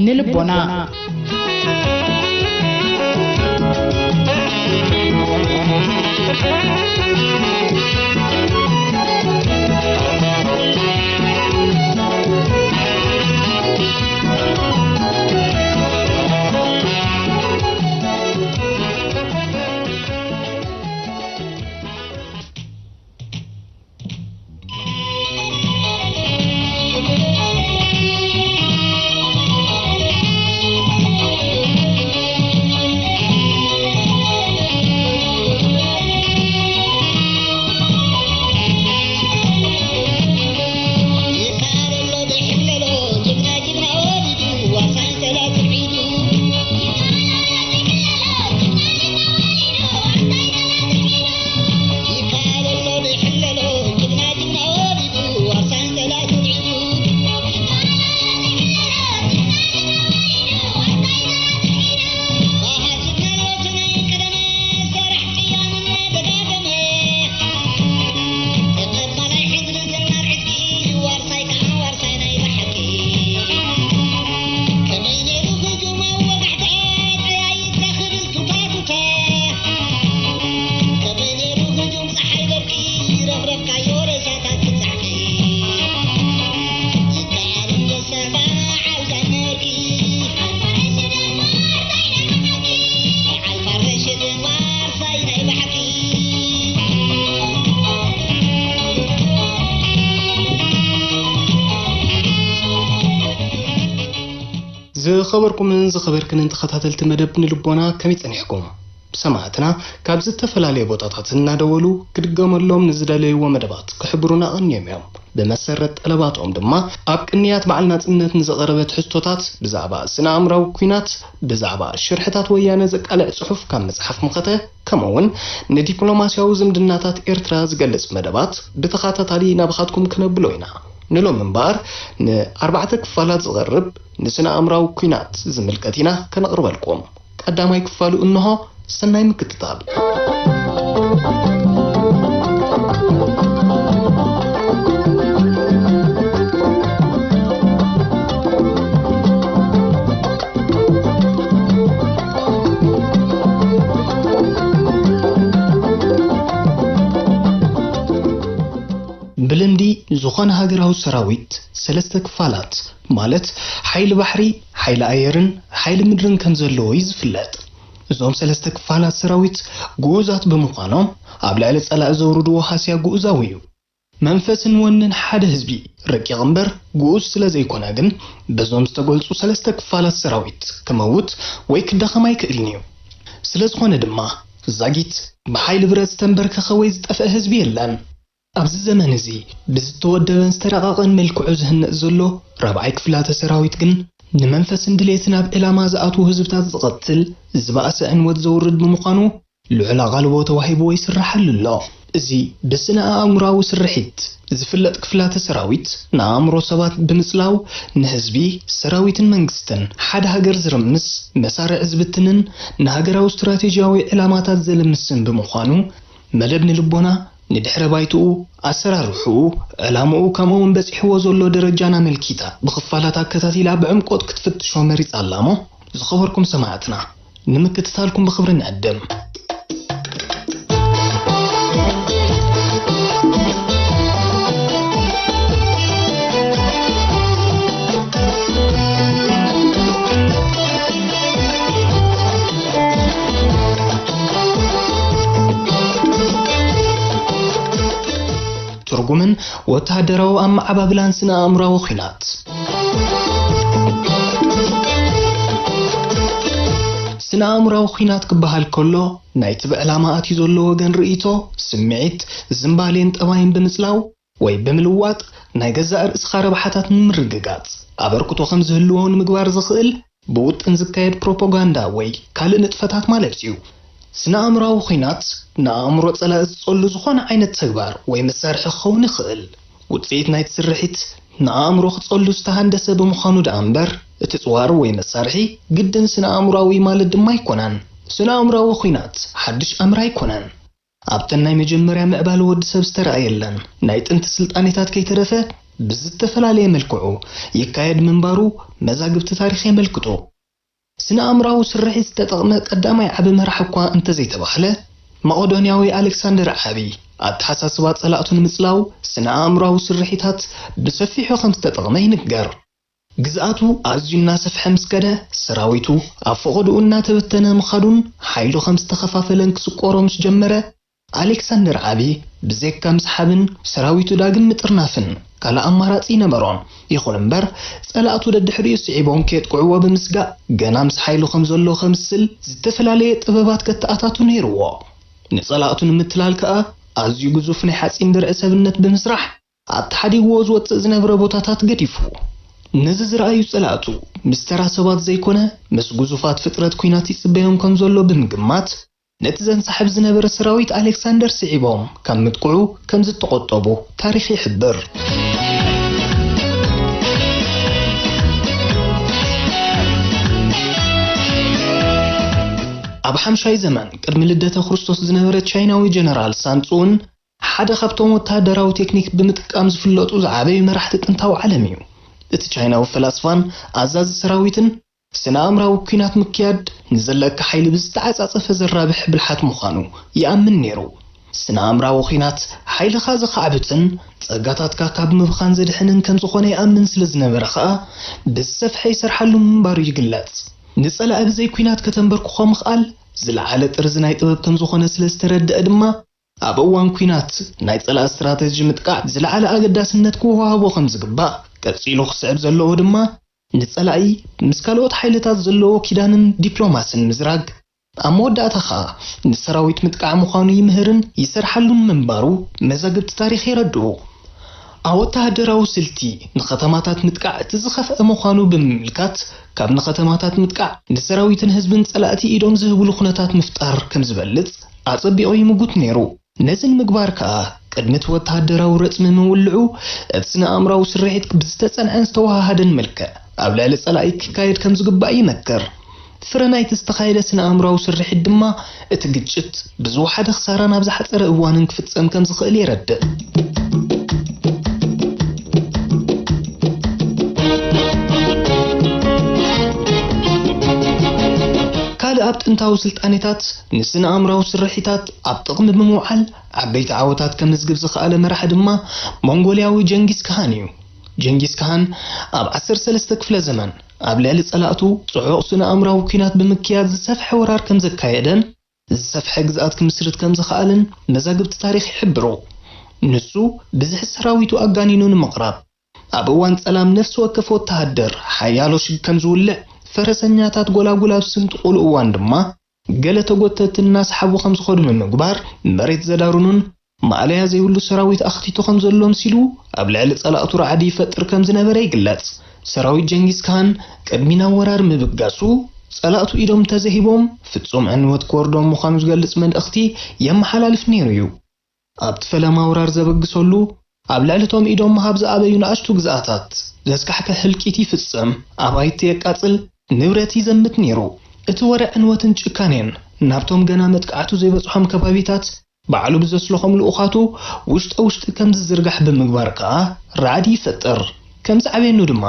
ንልቦና خبركم من خبركن انت خطاتلت مدب ንልቦና كم يصنحكم سمعتنا كابز التفلالي بوطاطات እናደወሉ ክድገመሎም ንዝደለይዎ መደባት ክሕብሩና እንየም በመሰረት ጠለባቶም ድማ ኣብ ቅንያት በዓልና ጽነት ንዘቀረበት ሕቶታት ብዛዕባ ስናምራው ኩናት ብዛዕባ ሽርሕታት ወያነ ዘቃልዕ ጽሑፍ ካብ መጽሐፍ ምኸተ ከመውን ንዲፕሎማሲያዊ ዝምድናታት ኤርትራ ዝገልጽ መደባት ብተኻታታሊ ናብኻትኩም ክነብሎ ኢና ንሎም منبار ن4 ክፋላት ዝቀርብ ንስነ አምራው ኩናት ዝምልከቲና ከነቅርበልኩም ቀዳማይ ክፋሉ እንሆ ሰናይ ምክትታል بلندي زخان هاجراو سراويت سلسة كفالات مالت حيل بحري حيل ايرن حيل مدرن كنزلو يزفلات زوم سلسة كفالات سراويت جوزات بمقانم قبل على صلاة زوردو حاسيا جوزاويو منفس ونن حد حزبي رقي غنبر جوز سلازي كوناغن بزوم استغلصو سلسة كفالات سراويت كموت ويك دخما يكرينيو سلاز خونه دما زاغيت بحيل برز تنبر كخويز طفه حزبي يلان أبز الزمن زي بزتودبن استرقاقن ملكو زهنق زلو ربعي كفلات سراويت جن نمنفس اندليتنا بإلاما زقاتو هزبتات زقتل زباس انود زورد بمقانو لعلا غالبو توحيبو يسرحل الله زي بسنا امراو سرحيت زفلت كفلات سراويت نامرو سبات بمسلاو نهزبي سراويت منغستن حد هاجر زرمس مسارع زبتنن نهاجراو استراتيجياوي إلاماتات زلمسن بمقانو ملبن لبونا ندحر بايتو أسرارحو علامو كمون بسحو زولو درجانا ملكيتا بخفالات كتاتيلا بعمقوت كتفتشو مريض علامو زخبركم سماعتنا نمكتتالكم بخبر نقدم ترجمن وتهدروا أم عبابلان سنا أمره خينات سنا أمره خينات كبهال كله نايت بعلامات يزولو وجن رئيتو سمعت زنبالين تواين بمسلاو وي بملوات نايجزار إسخار بحتات مرققات أبركتو 5 هلوون مقوار زخيل بوت انزكايد بروباغاندا وي كالنت فتات مالتيو سنا أمره خينات نامرو صلاة صلو زخون عينت تغبار وي مسارح خون خل وتفيت نايت سرحيت نامرو صلو استهندسه بمخانو دامبر اتصوار وي مسارحي جدا سنا أمراوي مالد ما يكونان سنا أمراو خينات حدش أمرا يكونان عبتنا مجمريا مقبال ود سب استرأيلن نايت انت سلطانيتات كي ترفه ብዝተፈላለየ መልክዑ ይካየድ ምንባሩ መዛግብቲ ታሪኽ የመልክቱ። ስነ አእምራዊ ስርሒት ዝተጠቕመ ቀዳማይ ዓቢ መራሒ እኳ እንተዘይተባህለ መቄዶንያዊ አሌክሳንደር ዓቢ አተሓሳስባ ጸላእቱ ንምጽላው ስነ አእምራዊ ስርሒታት ብሰፊሑ ከም ዝተጠቕመ ይንገር። ግዝኣቱ ኣዝዩ እናሰፍሐ ምስ ከደ ሰራዊቱ ኣብ ፈቐድኡ እናተበተነ ምኻዱን ሓይሉ ከም ዝተኸፋፈለን ክስቆሮ ምስ ጀመረ አሌክሳንደር ዓቢ ብዘይካ ምስሓብን ሰራዊቱ ዳግም ምጥርናፍን ካልእ ኣማራጺ ነበሮን። ይኹን እምበር ጸላእቱ ደድሕሪኡ ስዒቦም ከየጥቅዕዎ ብምስጋእ ገና ምስ ሓይሉ ከም ዘሎ ከምስል ዝተፈላለየ ጥበባት ከተኣታቱ ነይርዎ። ንጸላእቱ ንምትላል ከዓ ኣዝዩ ግዙፍ ናይ ሓጺን ድርዒ ሰብነት ብምስራሕ ኣተሓዲግዎ ዝወፅእ ዝነበረ ቦታታት ገዲፉ። ነዚ ዝረኣዩ ጸላእቱ ምስ ተራ ሰባት ዘይኮነ ምስ ግዙፋት ፍጥረት ኩናት ይጽበዮም ከም ዘሎ ብምግማት ነቲ ዘንሳሕብ ዝነበረ ሰራዊት አሌክሳንደር ስዒቦም ካብ ምጥቅዑ ከም ዝተቆጠቡ ታሪኽ ይሕብር። ኣብ ሓምሻይ ዘመን ቅድሚ ልደተ ክርስቶስ ዝነበረ ቻይናዊ ጀነራል ሳንጹን ሓደ ካብቶም ወታደራዊ ቴክኒክ ብምጥቃም ዝፍለጡ ዝዓበዩ መራሕቲ ጥንታዊ ዓለም እዩ። እቲ ቻይናዊ ፈላስፋን ኣዛዚ ሰራዊትን ስነ አእምራዊ ኩናት ምክያድ ንዘለካ ሓይሊ ብዝተዓጻጸፈ ዘራብሕ ብልሓት ምዃኑ ይኣምን ነይሩ። ስነ አእምራዊ ኩናት ሓይልኻ ዝኸዓብትን ጸጋታትካ ካብ ምብኻን ዘድሕንን ከም ዝኾነ ይኣምን ስለ ዝነበረ ከዓ ብሰፍሐ ይሰርሓሉ ምንባሩ ይግለጽ። ንጸላእ ብዘይ ኩናት ከተንበርክኾ ምኽኣል ዝለዓለ ጥርዚ ናይ ጥበብ ከም ዝኾነ ስለ ዝተረድአ ድማ ኣብ እዋን ኩናት ናይ ጸላእ ስትራቴጂ ምጥቃዕ ዝለዓለ ኣገዳስነት ክወሃቦ ከም ዝግባእ ቀጺሉ ክስዕብ ዘለዎ ድማ ንጸላኢ ምስ ካልኦት ሓይልታት ዘለዎ ኪዳንን ዲፕሎማስን ምዝራግ ኣብ መወዳእታ ከዓ ንሰራዊት ምጥቃዕ ምዃኑ ይምህርን ይሰርሓሉን ምንባሩ መዛግብቲ ታሪኽ ይረድኡ። ኣብ ወታደራዊ ስልቲ ንኸተማታት ምጥቃዕ እቲ ዝኸፍአ ምዃኑ ብምምልካት ካብ ንኸተማታት ምጥቃዕ ንሰራዊትን ህዝብን ጸላእቲ ኢዶም ዝህብሉ ኩነታት ምፍጣር ከም ዝበልጽ ኣጸቢቑ ይምጉት ነይሩ። ነዚ ንምግባር ከዓ ቅድሚት ወታደራዊ ረጽሚ ምውልዑ እቲ ስነ አእምራዊ ስርሒት ብዝተጸንዐን ዝተዋሃሃደን መልክዕ ኣብ ልዕሊ ጸላኢ ክካየድ ከም ዝግባእ ይመክር። ፍረ ናይቲ ዝተኻየደ ስነ አእምራዊ ስርሒት ድማ እቲ ግጭት ብዝወሓደ ክሳራ ናብ ዝሓፀረ እዋንን ክፍጸም ከም ዝኽእል የረድእ። ካልእ ኣብ ጥንታዊ ስልጣኔታት ንስነ አእምራዊ ስርሒታት ኣብ ጥቕሚ ብምውዓል ዓበይቲ ዓወታት ከምዝግብ ዝኽኣለ መራሒ ድማ ሞንጎልያዊ ጀንጊስ ካሃን እዩ። ጀንጊስ ካሃን ኣብ 13 ክፍለ ዘመን ኣብ ልዕሊ ጸላእቱ ጽዑቕ ስነ አእምራዊ ኩናት ብምክያድ ዝሰፍሐ ወራር ከም ዘካየደን ዝሰፍሐ ግዝኣት ክምስርት ከም ዝኽኣልን መዛግብቲ ታሪኽ ይሕብሩ። ንሱ ብዝሕ ሰራዊቱ ኣጋኒኑ ንምቕራብ ኣብ እዋን ጸላም ነፍሲ ወከፍ ወታሃደር ሓያሎ ሽግ ከም ዝውልዕ ፈረሰኛታት ጎላጉል ኣብ ስንጥቑሉ እዋን ድማ ገለ ተጎተቲ እናሰሓቡ ከም ዝኸዱ ንምግባር መሬት ዘዳሩኑን ማዕለያ ዘይብሉ ሰራዊት ኣኽቲቱ ከም ዘሎ መሲሉ ኣብ ልዕሊ ጸላእቱ ረዓዲ ይፈጥር ከም ዝነበረ ይግለጽ። ሰራዊት ጀንጊስ ካሃን ቅድሚ ናብ ወራር ምብጋሱ ጸላእቱ ኢዶም ተዘሂቦም ፍጹም ዕንወት ክወርዶም ምዃኑ ዝገልጽ መልእኽቲ የመሓላልፍ ነይሩ እዩ። ኣብቲ ፈለማ ወራር ዘበግሰሉ ኣብ ልዕሊቶም ኢዶም ምሃብ ዝኣበዩ ንኣሽቱ ግዝኣታት ዘስካሕከ ህልቂት ይፍጸም፣ ኣባይቲ የቃጽል፣ ንብረት ይዘምት ነይሩ። እቲ ወርዕ ዕንወትን ጭካኔን ናብቶም ገና መጥቃዕቱ ዘይበጽሖም ከባቢታት ባዕሉ ብዘስለኾም ልኡኻቱ ውሽጢ ከም ዝዝርጋሕ ብምግባር ከዓ ራዕዲ ይፈጥር። ከም ዝዓበየኑ ድማ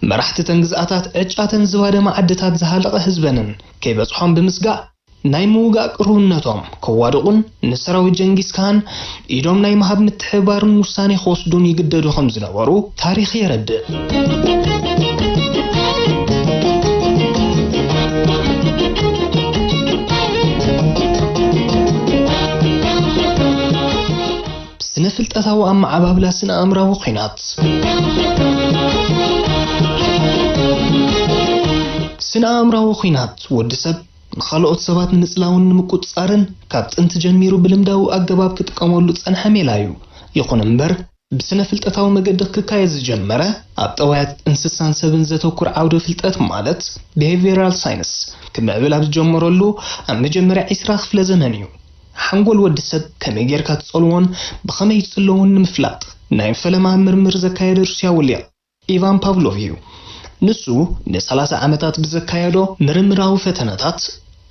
መራሕቲ ተን ግዝኣታት ዕጫተን ዝባደማ ዓድታት ዝሃለቐ ህዝበንን ከይበጽሖም ብምስጋእ ናይ ምውጋእ ቅርውነቶም ከዋድቑን ንሰራዊት ጀንጊስ ካሃን ኢዶም ናይ ምሃብ ምትሕብባርን ውሳኔ ክወስዱን ይግደዱ ከም ዝነበሩ ታሪኽ የረድእ። ስነ ፍልጠታዊ ኣመዓባብላ ስነ አእምራዊ ኩናት ስነ አእምራዊ ኩናት ወዲ ሰብ ንኻልኦት ሰባት ንምጽላውን ንምቁጽጻርን ካብ ጥንቲ ጀሚሩ ብልምዳዊ ኣገባብ ክጥቀመሉ ጸንሐ ሜላ እዩ። ይኹን እምበር ብስነ ፍልጠታዊ መገዲ ክካየድ ዝጀመረ ኣብ ጠዋያት እንስሳን ሰብን ዘተኩር ዓውደ ፍልጠት ማለት ቢሄቪየራል ሳይንስ ክምዕብል ኣብ ዝጀመረሉ ኣብ መጀመርያ 20 ክፍለ ዘመን እዩ። ሓንጎል ወዲ ሰብ ከመይ ጌርካ ትጸልዎን ብኸመይ ይጽለውን ንምፍላጥ ናይ ፈለማ ምርምር ዘካየደ ሩስያዊ ሊቅ ኢቫን ፓቭሎቭ እዩ። ንሱ ን30 ዓመታት ብዘካየዶ ምርምራዊ ፈተነታት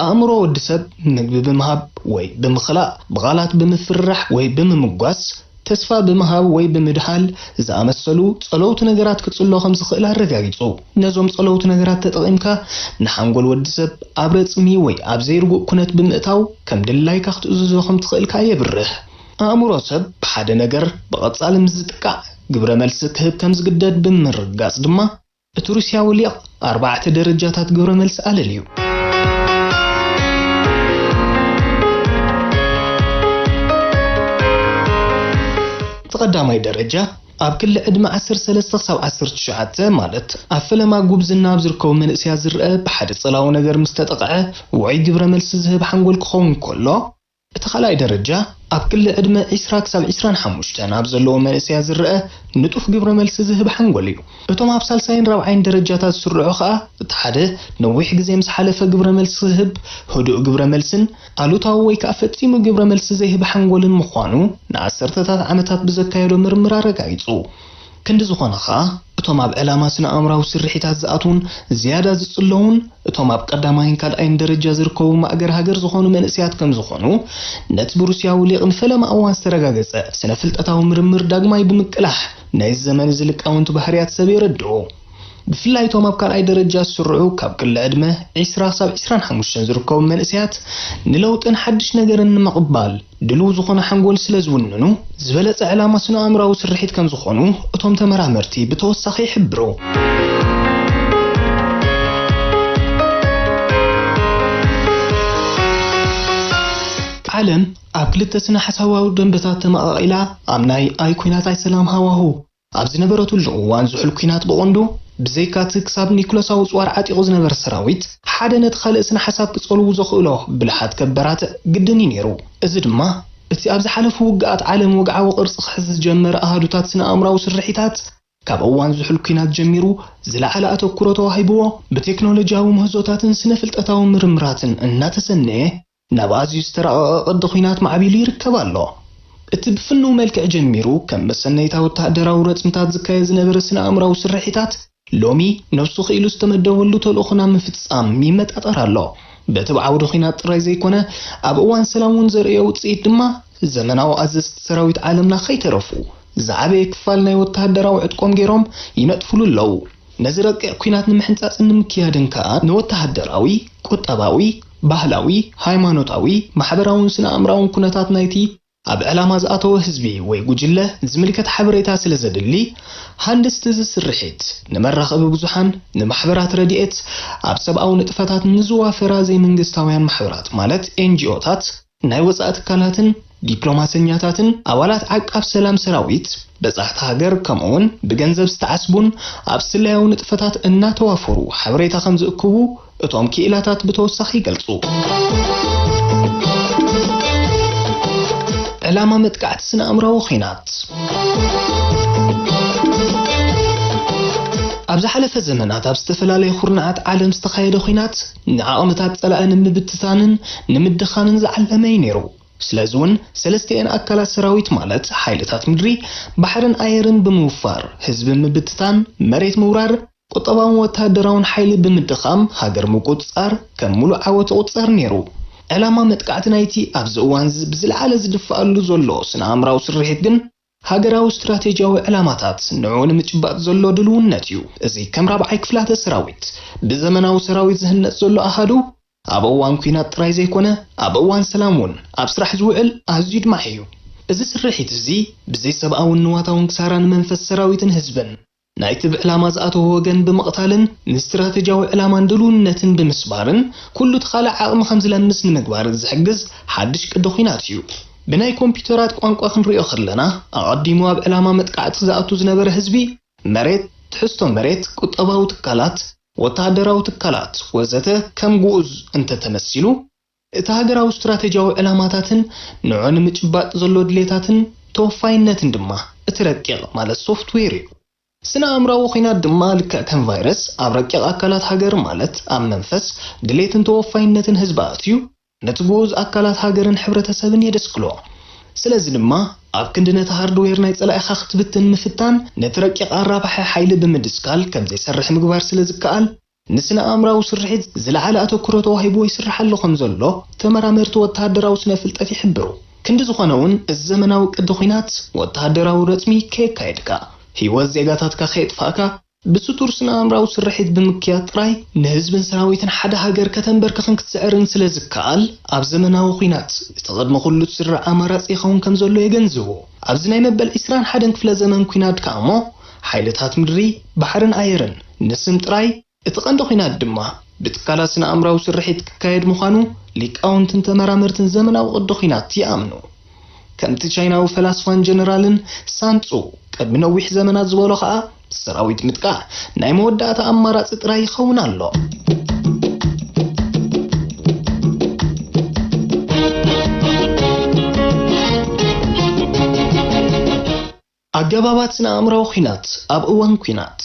ኣእምሮ ወዲ ሰብ ምግቢ ብምሃብ ወይ ብምኽላእ ብቓላት ብምፍራሕ ወይ ብምምጓስ ተስፋ ብምሃብ ወይ ብምድሃል ዝኣመሰሉ ጸለውቲ ነገራት ክጽሎ ከም ዝኽእል ኣረጋጊጹ ነዞም ጸለውቲ ነገራት ተጠቒምካ ንሓንጎል ወዲሰብ ኣብ ረጽሚ ወይ ኣብ ዘይርጉእ ኩነት ብምእታው ከም ድላይካ ክትእዝዞ ከም ትኽእልካ የብርህ ኣእምሮ ሰብ ብሓደ ነገር ብቐጻሊ ምስ ዝጥቃዕ ግብረ መልሲ ክህብ ከም ዝግደድ ብምርጋጽ ድማ እቲ ሩስያዊ ሊቅ 4 ደረጃታት ግብረ መልሲ ኣለልዩ ተቀዳማይ ደረጃ ኣብ ክሊ ዕድመ 13 ክሳብ 19 ማለት ኣብ ፈለማ ጉብዝና ኣብ ዝርከቡ መንእስያት ዝርአ ብሓደ ጸላዊ ነገር ምስ ተጠቕዐ ውዑይ ግብረ መልሲ ዝህብ ሓንጎል ክኸውን ከሎ እቲ ካልኣይ ደረጃ ኣብ ክሊ ዕድመ 20 ክሳብ 25 ኣብ ዘለዎ መንእስያት ዝርአ ንጡፍ ግብረ መልሲ ዝህብ ሓንጎል እዩ እቶም ኣብ ሳልሳይን ራብዓይን ደረጃታት ዝስርዑ ከዓ እቲ ሓደ ነዊሕ ግዜ ምስ ሓለፈ ግብረ መልሲ ዝህብ ህዱእ ግብረ መልስን ኣሉታዊ ወይ ከዓ ፈጺሙ ግብረ መልሲ ዘይህብ ሓንጎልን ምዃኑ ንዓሰርተታት ዓመታት ብዘካየዶ ምርምር ኣረጋጊጹ ክንዲ ዝኾነ ከዓ እቶም ኣብ ዕላማ ስነ ኣእምራዊ ስርሒታት ዝኣትውን ዝያዳ ዝጽለውን እቶም ኣብ ቀዳማይን ካልኣይን ደረጃ ዝርከቡ ማእገር ሃገር ዝኾኑ መንእስያት ከም ዝኾኑ ነቲ ብሩስያዊ ሊቅ ንፈለማ እዋን ዝተረጋገጸ ስነ ፍልጠታዊ ምርምር ዳግማይ ብምቅላሕ ናይ ዘመን ዝልቃውንቲ ባህርያት ሰብ የረድኡ ብፍላይ እቶም ኣብ ካልኣይ ደረጃ ዝስርዑ ካብ ክሊ ዕድመ 20 ክሳብ 25 ዝርከቡ መንእስያት ንለውጥን ሓድሽ ነገርን ንምቕባል ድልው ዝኾነ ሓንጎል ስለ ዝውንኑ ዝበለጸ ዕላማ ስነ ኣእምራዊ ስርሒት ከም ዝኾኑ እቶም ተመራመርቲ ብተወሳኺ ይሕብሩ ዓለም ኣብ ክልተ ስነ ሓሳባዊ ደንበታት ተመቓቒላ ኣብ ናይ ኣይ ኩናት ኣይ ሰላም ሃዋሁ ኣብ ዝነበረትሉ እዋን ዝሑል ኩናት ብቐንዱ ብዘይካቲ ክሳብ ኒኮላሳዊ ጽዋር ዓጢቑ ዝነበረ ሰራዊት ሓደ ነቲ ካልእ ስነ ሓሳብ ክጸልዉ ዘኽእሎ ብልሓት ከበራት ግድን ነይሩ እዚ ድማ እቲ ኣብ ዝሓለፉ ውግኣት ዓለም ወግዓዊ ቅርጺ ክሕዝ ዝጀመረ ኣሃዱታት ስነ ኣእምራዊ ስርሒታት ካብ እዋን ዝሑል ኩናት ጀሚሩ ዝለዓለ ኣተኩሮ ተዋሂብዎ ብቴክኖሎጂያዊ ምህዞታትን ስነ ፍልጠታዊ ምርምራትን እናተሰነየ ናብ ኣዝዩ ዝተራቐቐ ቅዲ ኩናት ማዕቢሉ ይርከብ ኣሎ እቲ ብፍኑ መልክዕ ጀሚሩ ከም መሰነይታ ወተሃደራዊ ረጽምታት ዝካየድ ዝነበረ ስነ ኣእምራዊ ስርሒታት ሎሚ ነፍሱ ኽኢሉ ዝተመደበሉ ተልእኾና ምፍጻም ይመጣጠር ኣሎ በቲ ብዓውዲ ኩናት ጥራይ ዘይኮነ ኣብ እዋን ሰላም እውን ዘርእዮ ውጽኢት ድማ ዘመናዊ ኣዘዝቲ ሰራዊት ዓለምና ከይተረፉ ዝዓበየ ክፋል ናይ ወተሃደራዊ ዕጥቆም ገይሮም ይነጥፍሉ ኣለዉ ነዚ ረቂቕ ኩናት ንምሕንጻጽን ንምክያድን ከዓ ንወተሃደራዊ ቁጠባዊ ባህላዊ ሃይማኖታዊ ማሕበራውን ስነ ኣእምራውን ኩነታት ናይቲ ኣብ ዕላማ ዝኣተወ ህዝቢ ወይ ጉጅለ ዝምልከት ሓበሬታ ስለ ዘድሊ ሃንደስቲ ዝስርሒት ንመራኸቢ ብዙሓን ንማሕበራት ረድኤት ኣብ ሰብኣዊ ንጥፈታት ንዝዋፈራ ዘይመንግስታውያን ማሕበራት ማለት ኤንጂኦታት ናይ ወጻኢ ትካላትን ዲፕሎማሰኛታትን ኣባላት ዓቃብ ሰላም ሰራዊት በጻሕቲ ሃገር ከምኡውን ብገንዘብ ዝተዓስቡን ኣብ ስላያዊ ንጥፈታት እናተዋፈሩ ሓበሬታ ከም ዝእክቡ እቶም ክኢላታት ብተወሳኺ ይገልጹ ዕላማ መጥቃዕቲ ስነ ኣእምራዊ ኩናት ኣብ ዝሓለፈ ዘመናት ኣብ ዝተፈላለዩ ኩርናዓት ዓለም ዝተኻየደ ኩናት ንዓቕምታት ጸላኢ ንምብትታንን ንምድኻንን ዝዓለመ እዩ ነይሩ ስለዚ እውን ሰለስቲአን ኣካላት ሰራዊት ማለት ሓይልታት ምድሪ ባሕርን ኣየርን ብምውፋር ህዝቢ ምብትታን መሬት ምውራር ቁጠባውን ወተሃደራውን ሓይሊ ብምድኻም ሃገር ምቁፅጻር ከም ሙሉእ ዓወት ቁፅጻር ነይሩ ዕላማ መጥቃዕቲ ናይቲ ኣብዚ እዋን ብዝለዓለ ዝድፋኣሉ ዘሎ ስነ ኣእምራዊ ስርሒት ግን ሃገራዊ ስትራቴጂያዊ ዕላማታት ንዑ ንምጭባጥ ዘሎ ድልውነት እዩ እዚ ከም ራብዓይ ክፍላተ ሰራዊት ብዘመናዊ ሰራዊት ዝህነፅ ዘሎ ኣሃዱ ኣብ እዋን ኩናት ጥራይ ዘይኮነ ኣብ እዋን ሰላም እውን ኣብ ስራሕ ዝውዕል ኣዝዩ ድማዕ እዩ እዚ ስርሒት እዚ ብዘይ ሰብኣውን ንዋታውን ክሳራን መንፈስ ሰራዊትን ህዝብን ናይቲ ብዕላማ ዝኣተወ ወገን ብምቕታልን ንስትራቴጂያዊ ዕላማን ድልውነትን ብምስባርን ኩሉ ተኻልእ ዓቕሚ ከም ዝለምስ ንምግባር ዝሕግዝ ሓድሽ ቅዲ ኩናት እዩ ብናይ ኮምፒውተራት ቋንቋ ክንሪኦ ከለና ኣቐዲሙ ኣብ ዕላማ መጥቃዕቲ ዝኣቱ ዝነበረ ህዝቢ መሬት ትሕዝቶ መሬት ቁጠባዊ ትካላት ወተሃደራዊ ትካላት ወዘተ ከም ጉዑዝ እንተተመሲሉ እቲ ሃገራዊ ስትራቴጂያዊ ዕላማታትን ንዑ ንምጭባጥ ዘሎ ድሌታትን ተወፋይነትን ድማ እቲ ረቂቕ ማለት ሶፍትዌር እዩ ስነ ኣእምራዊ ኩናት ድማ ልክዕ ከም ቫይረስ ኣብ ረቂቕ ኣካላት ሃገር ማለት ኣብ መንፈስ ድሌትን ተወፋይነትን ህዝቢ ኣትዩ ነቲ ጉዑዝ ኣካላት ሃገርን ሕብረተሰብን የደስክሎ ስለዚ ድማ ኣብ ክንዲ ነቲ ሃርድዌር ናይ ጸላኢኻ ክትብትን ምፍታን ነቲ ረቂቕ ኣራባሒ ሓይሊ ብምድስካል ከም ዘይሰርሕ ምግባር ስለ ዝከኣል ንስነ ኣእምራዊ ስርሒት ዝለዓለ ኣተኩሮ ተዋሂብዎ ይስራሕ ኣሎ ከም ዘሎ ተመራመርቲ ወተሃደራዊ ስነ ፍልጠት ይሕብሩ ክንዲ ዝኾነውን ዘመናዊ ቅዲ ኩናት ወተሃደራዊ ረፅሚ ከየካየድካ ህይወት ዜጋታትካ ከየጥፋእካ ብስቱር ስነ አእምራዊ ስርሒት ብምክያድ ጥራይ ንህዝብን ሰራዊትን ሓደ ሃገር ከተንበርክኽን ክትስዕርን ስለ ዝከኣል ኣብ ዘመናዊ ኩናት እቲ ቅድሚ ኩሉ ዝስራዕ ኣማራፂ ይኸውን ከም ዘሎ የገንዝቡ። ኣብዚ ናይ መበል 21 ክፍለ ዘመን ኩናት ከዓ እሞ ሓይልታት ምድሪ ባሕርን ኣየርን ንስም ጥራይ እቲ ቀንዲ ኩናት ድማ ብትካላት ስነ አእምራዊ ስርሒት ክካየድ ምዃኑ ሊቃውንትን ተመራመርትን ዘመናዊ ቅዲ ኩናት ይኣምኑ። ከምቲ ቻይናዊ ፈላስፋን ጀነራልን ሳንጹ ቅድሚ ነዊሕ ዘመናት ዝበሎ ከዓ ሰራዊት ምጥቃዕ ናይ መወዳእታ ኣማራፂ ጥራይ ይኸውን ኣሎ። ኣገባባት ስነ አእምራዊ ኩናት ኣብ እዋን ኩናት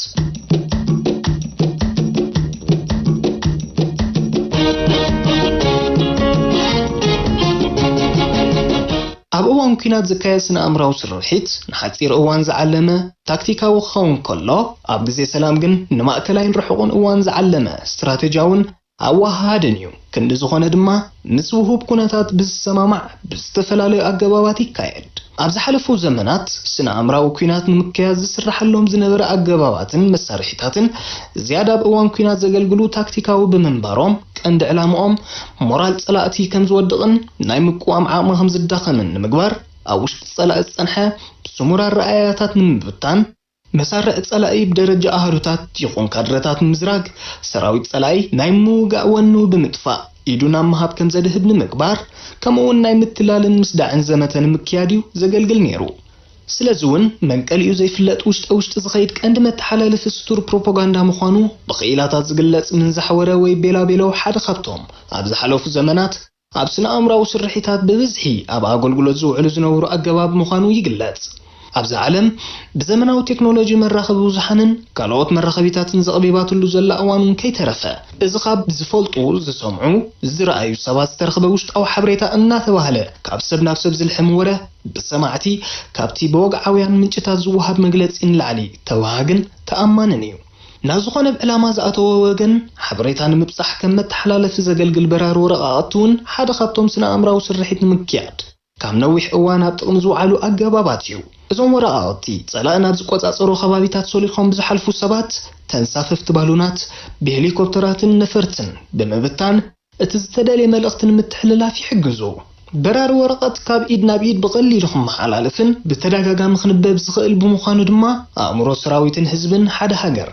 ኣብ እዋን ኩናት ዝካየድ ስነ አእምራዊ ስርሒት ንሓፂር እዋን ዝዓለመ ታክቲካዊ ክኸውን ከሎ ኣብ ግዜ ሰላም ግን ንማእከላይን ርሑቕን እዋን ዝዓለመ ስትራቴጂያውን ኣዋሃሃድን እዩ። ክንዲ ዝኾነ ድማ ምስ ውሁብ ኩነታት ብዝሰማማዕ ብዝተፈላለዩ ኣገባባት ይካየድ። ኣብ ዝሓለፉ ዘመናት ስነ አእምራዊ ኩናት ንምክያድ ዝስራሐሎም ዝነበረ ኣገባባትን መሳርሒታትን ዝያዳ ኣብ እዋን ኩናት ዘገልግሉ ታክቲካዊ ብምንባሮም ቀንዲ ዕላምኦም ሞራል ጸላእቲ ከም ዝወድቕን ናይ ምቁዋም ዓቕሚ ከም ዝዳኸምን ንምግባር ኣብ ውሽጢ ጸላኢ ዝጸንሐ ስሙራ ረኣያታት ንምብታን መሳርሒ ጸላኢ ብደረጃ ኣሃዱታት ይኹን ካድረታት ምዝራግ ሰራዊት ጸላኢ ናይ ምውጋእ ወኑ ብምጥፋእ ኢዱና መሃብ ከም ዘድህብ ንምግባር ከምኡውን ናይ ምትላልን ምስዳዕን ዘመተን ምክያድ እዩ ዘገልግል ነይሩ። ስለዚውን መንቀሊኡ ዘይፍለጥ ውሽጢ ዝኸይድ ቀንዲ መተሓላለፊ ስቱር ፕሮፓጋንዳ ምዃኑ ብኽኢላታት ዝግለጽ ምንዛሕወረ ወይ ቤላቤሎ ሓደ ካብቶም ኣብ ዝሓለፉ ዘመናት ኣብ ስነ አእምራዊ ስርሒታት ብብዝሒ ኣብ ኣገልግሎት ዝውዕሉ ዝነበሩ ኣገባብ ምዃኑ ይግለጽ። ኣብዚ ዓለም ብዘመናዊ ቴክኖሎጂ መራኸቢ ብዙሓንን ካልኦት መራኸቢታትን ዘቕቢባትሉ ዘላ እዋኑን ከይተረፈ እዚ ካብ ዝፈልጡ ዝሰምዑ ዝረኣዩ ሰባት ዝተረኸበ ውሽጣዊ ሓበሬታ እናተባህለ ካብ ሰብ ናብ ሰብ ዝልሕም ወረ ብሰማዕቲ ካብቲ ብወግዓውያን ምንጭታት ዝወሃብ መግለፂ ንላዕሊ ተዋሃግን ተኣማንን እዩ። ናብ ዝኾነ ዕላማ ዝኣተወ ወገን ሓበሬታ ንምብፃሕ ከም መተሓላለፊ ዘገልግል በራሪ ወረቓቕቲ እውን ሓደ ካብቶም ስነ አእምራዊ ስርሒት ንምክያድ ካብ ነዊሕ እዋን ኣብ ጥቕሚ ዝውዓሉ ኣገባባት እዩ። እዞም ወረቓቕቲ ጸላእ ናብ ዝቆጻጸሩ ከባቢታት ሰሊኾም ብዝሓልፉ ሰባት ተንሳፈፍቲ ባሉናት ብሄሊኮፕተራትን ነፈርትን ብምብታን እቲ ዝተደለየ መልእኽቲ ንምትሕልላፍ ይሕግዙ። በራሪ ወረቐት ካብ ኢድ ናብ ኢድ ብቐሊሉ ክመሓላለፍን ብተደጋጋሚ ክንበብ ዝኽእል ብምዃኑ ድማ ኣእምሮ ሰራዊትን ህዝብን ሓደ ሃገር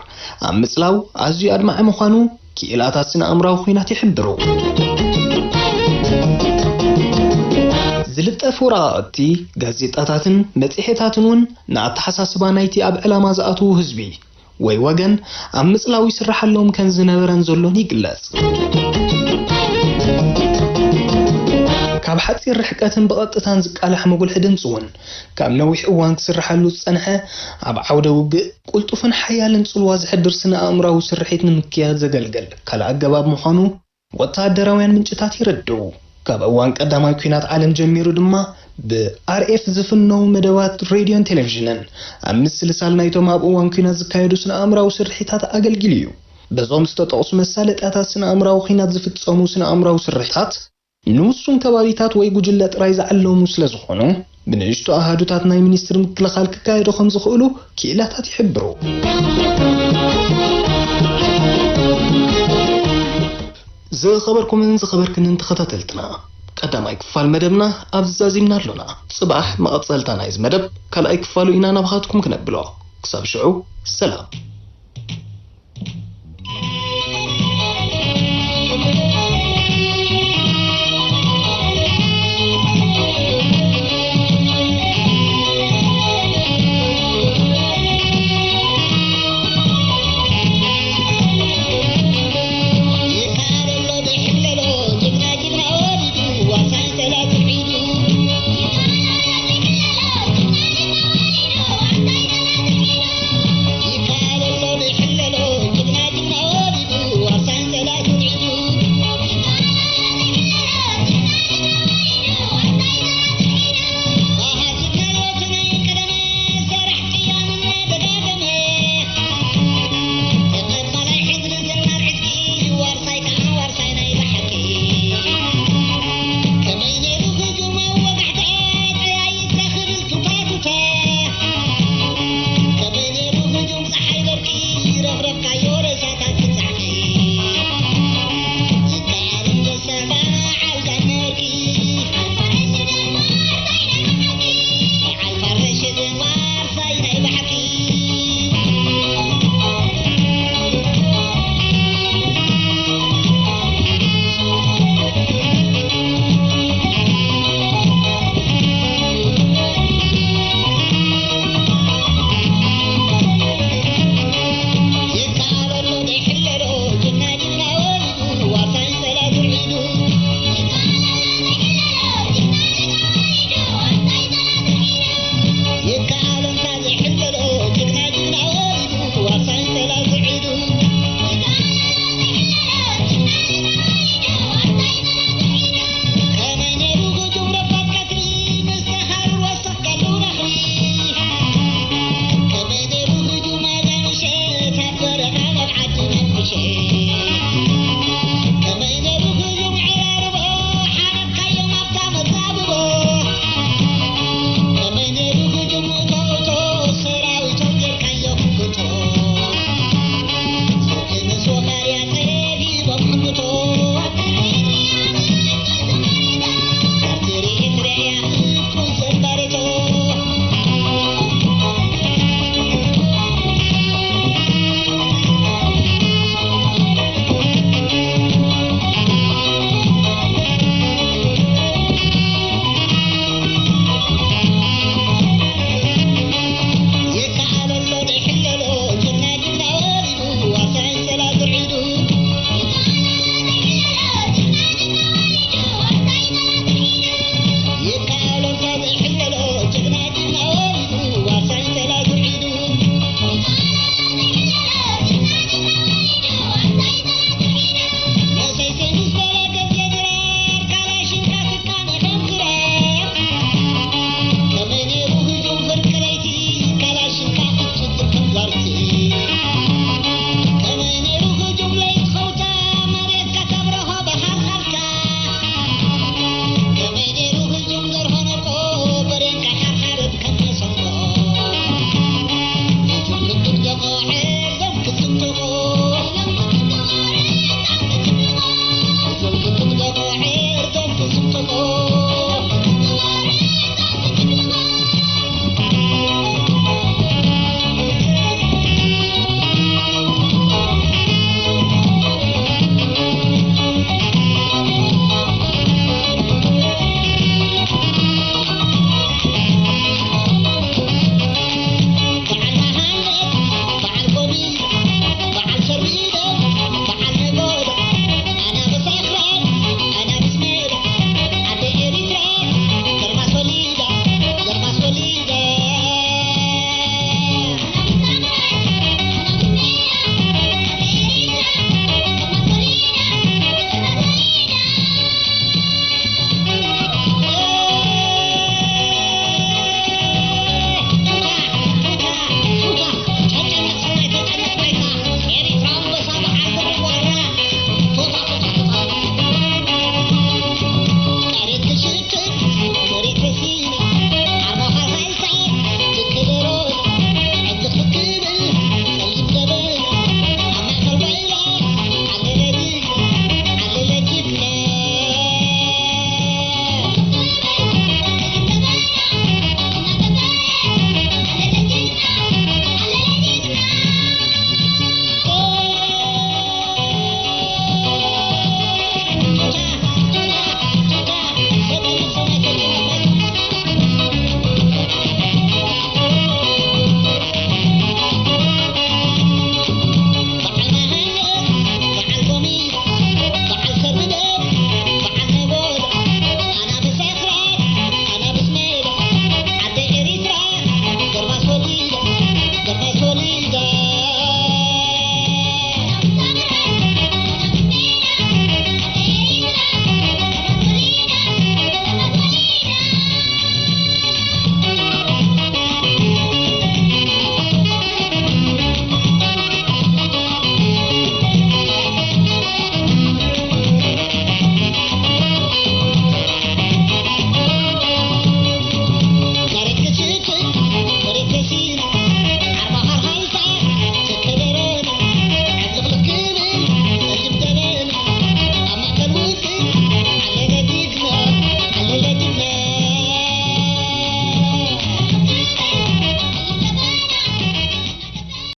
ኣብ ምጽላው ኣዝዩ ኣድማዒ ምዃኑ ክኢላታት ስነ አእምራዊ ኩናት ይሕብሩ። ዝልጠፉ ወረቓቕቲ ጋዜጣታትን መጽሔታትን እውን ንኣተሓሳስባ ናይቲ ኣብ ዕላማ ዝኣተዉ ህዝቢ ወይ ወገን ኣብ ምጽላው ይስራሓሎም ከም ዝነበረን ዘሎን ይግለጽ። ካብ ሓፂር ርሕቀትን ብቐጥታን ዝቃላሕ መጉልሒ ድምፂ እውን ካብ ነዊሕ እዋን ክስራሓሉ ዝጸንሐ ኣብ ዓውደ ውግእ ቁልጡፍን ሓያልን ጽልዋ ዝሕድር ስነ አእምራዊ ስርሒት ንምክያድ ዘገልግል ካልእ ኣገባብ ምዃኑ ወተሃደራውያን ምንጭታት ይረድኡ። ካብ እዋን ቀዳማይ ኩናት ዓለም ጀሚሩ ድማ ብአርኤፍ ዝፍነው መደባት ሬድዮን ቴሌቪዥንን ኣብ ምስልሳል ናይቶም ኣብ እዋን ኩናት ዝካየዱ ስነ አእምራዊ ስርሒታት ኣገልጊሉ እዩ። በዞም ዝተጠቕሱ መሳለጥያታት ስነ አእምራዊ ኩናት ዝፍጸሙ ስነ አእምራዊ ስርሒታት ንውሱን ከባቢታት ወይ ጉጅለ ጥራይ ዝዓለሙ ስለ ዝኾኑ ብንእሽቶ ኣሃዱታት ናይ ሚኒስትሪ ምክልኻል ክካየዱ ከም ዝኽእሉ ክኢላታት ይሕብሩ። ዝኸበርኩምን ዝኸበርክንን ተኸታተልትና ቀዳማይ ክፋል መደብና ኣብ ዝዛዚምና ኣሎና ጽባሕ መቐጸልታ ናይዝ መደብ ካልኣይ ክፋሉ ኢና ናብኻትኩም ክነብሎ ክሳብ ሽዑ ሰላም።